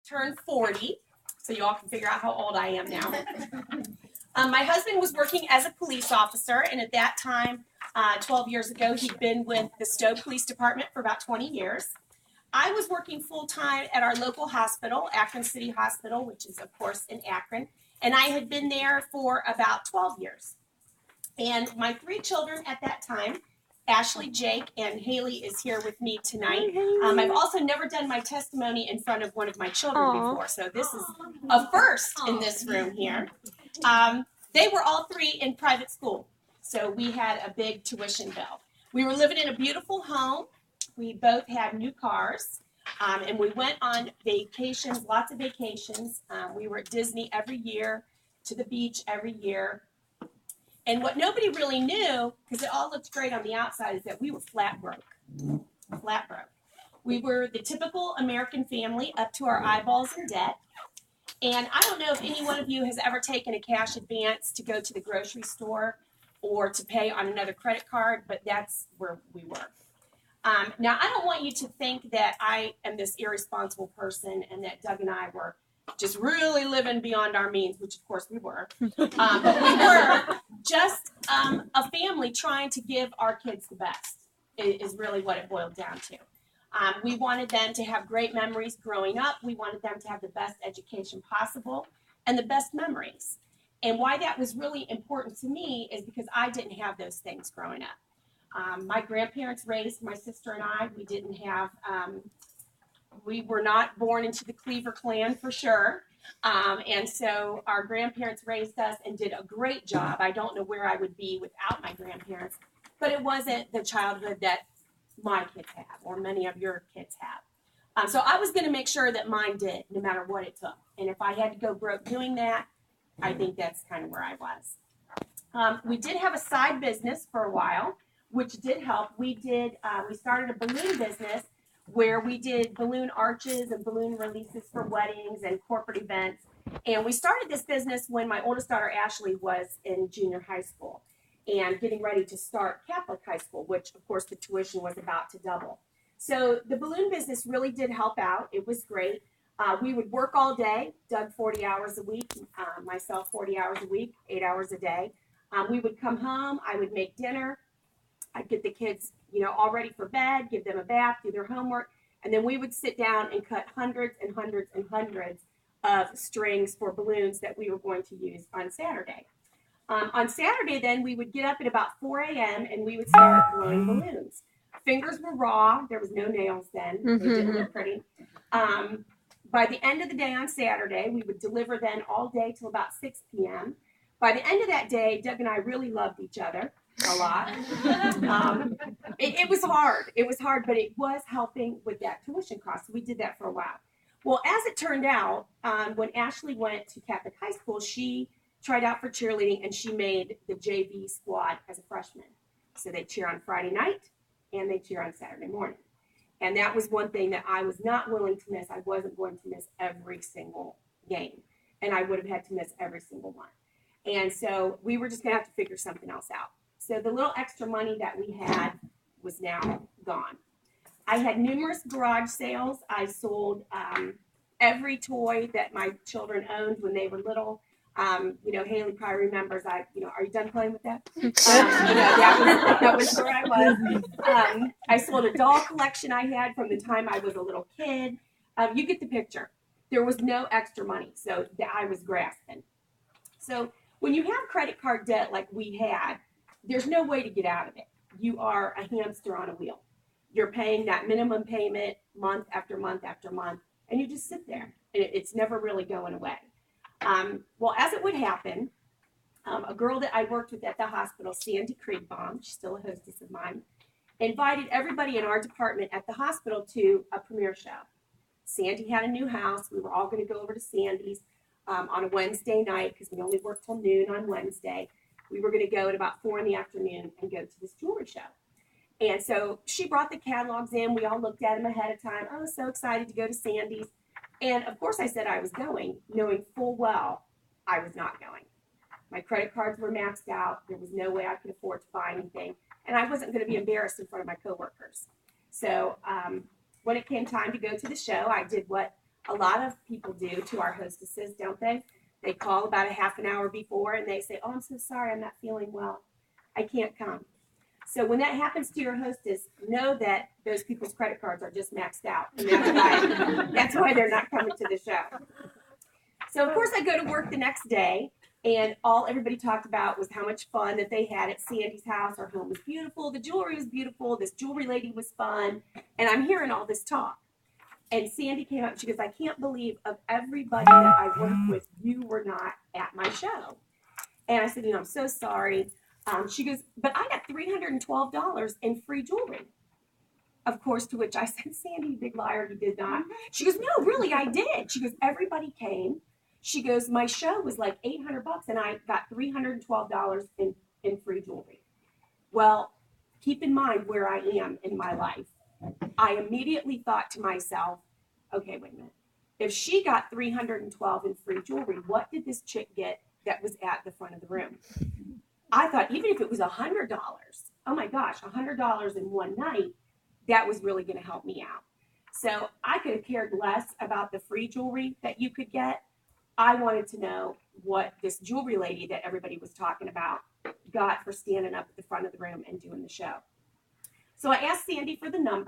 turned 40, so you all can figure out how old I am now. My husband was working as a police officer, and at that time, 12 years ago, he'd been with the Stowe Police Department for about 20 years. I was working full-time at our local hospital, Akron City Hospital, which is, of course, in Akron, and I had been there for about 12 years. And my 3 children at that time, Ashley, Jake, and Haley is here with me tonight. I've also never done my testimony in front of one of my children before, so this is a first in this room here. They were all 3 in private school, so we had a big tuition bill. We were living in a beautiful home. We both had new cars, and we went on vacations, lots of vacations. We were at Disney every year, to the beach every year. And what nobody really knew, because it all looked great on the outside, is that we were flat broke. Flat broke. We were the typical American family up to our eyeballs in debt. And I don't know if any one of you has ever taken a cash advance to go to the grocery store or to pay on another credit card, but that's where we were. Now, I don't want you to think that I am this irresponsible person and that Doug and I were just really living beyond our means, which of course we were. But we were just a family trying to give our kids the best, is really what it boiled down to. We wanted them to have great memories growing up. We wanted them to have the best education possible and the best memories. And why that was really important to me is because I didn't have those things growing up. My grandparents raised my sister and I. We didn't have, we were not born into the Cleaver clan for sure. And so our grandparents raised us and did a great job. I don't know where I would be without my grandparents, but it wasn't the childhood that my kids have or many of your kids have. So I was going to make sure that mine did, no matter what it took. And if I had to go broke doing that, I think that's kind of where I was. We did have a side business for a while, which did help. We started a balloon business where we did balloon arches and balloon releases for weddings and corporate events. And we started this business when my oldest daughter, Ashley, was in junior high school and getting ready to start Catholic high school, which, of course, the tuition was about to double. So the balloon business really did help out. It was great. We would work all day, Doug 40 hours a week, myself 40 hours a week, 8 hours a day. We would come home. I would make dinner. I'd get the kids, all ready for bed, give them a bath, do their homework, and then we would sit down and cut hundreds and hundreds and hundreds of strings for balloons that we were going to use on Saturday. On Saturday, then, we would get up at about 4 a.m. and we would start blowing balloons. Fingers were raw. There was no nails then. They didn't look pretty. By the end of the day on Saturday, we would deliver then all day till about 6 p.m. By the end of that day, Doug and I really loved each other a lot. It was hard. It was hard, but it was helping with that tuition cost. So we did that for a while. Well, as it turned out, when Ashley went to Catholic high school, she tried out for cheerleading, and she made the JV squad as a freshman. So they cheer on Friday night, and they cheer on Saturday morning. And that was one thing that I was not willing to miss. I wasn't going to miss every single game, and I would have had to miss every single one. And so we were just going to have to figure something else out. So the little extra money that we had was now gone. I had numerous garage sales. I sold every toy that my children owned when they were little. Haley probably remembers. Are you done playing with that? That was where I was. I sold a doll collection I had from the time I was a little kid. You get the picture. There was no extra money, so I was grasping. So when you have credit card debt like we had, there's no way to get out of it. You are a hamster on a wheel. You're paying that minimum payment month after month after month, and you just sit there. And it's never really going away. Well, as it would happen, a girl that I worked with at the hospital, Sandy Kriegbaum, she's still a hostess of mine, invited everybody in our department at the hospital to a premiere show. Sandy had a new house. We were all going to go over to Sandy's on a Wednesday night because we only worked till noon on Wednesday. We were going to go at about 4 p.m. and go to this jewelry show. And so she brought the catalogs in. We all looked at them ahead of time. I was so excited to go to Sandy's. And, of course, I said I was going, knowing full well I was not going. My credit cards were maxed out. There was no way I could afford to buy anything. And I wasn't going to be embarrassed in front of my coworkers. So when it came time to go to the show, I did what a lot of people do to our hostesses, don't they? They call about a half an hour before and they say, oh, I'm so sorry, I'm not feeling well. I can't come. So when that happens to your hostess, know that those people's credit cards are just maxed out. And that's why they're not coming to the show. So, of course, I go to work the next day, and all everybody talked about was how much fun that they had at Sandy's house. Our home was beautiful. The jewelry was beautiful. This jewelry lady was fun. And I'm hearing all this talk. And Sandy came up and she goes, I can't believe of everybody that I work with, you were not at my show. And I said, I'm so sorry. She goes, but I got $312 in free jewelry. Of course, to which I said, Sandy, you big liar, you did not. She goes, no, really, I did. She goes, everybody came. She goes, my show was like $800 and I got $312 in free jewelry. Well, keep in mind where I am in my life. I immediately thought to myself, okay, wait a minute. If she got $312 in free jewelry, what did this chick get that was at the front of the room? I thought even if it was $100, oh my gosh, $100 in one night, that was really going to help me out. So I could have cared less about the free jewelry that you could get. I wanted to know what this jewelry lady that everybody was talking about got for standing up at the front of the room and doing the show. So I asked Sandy for the number.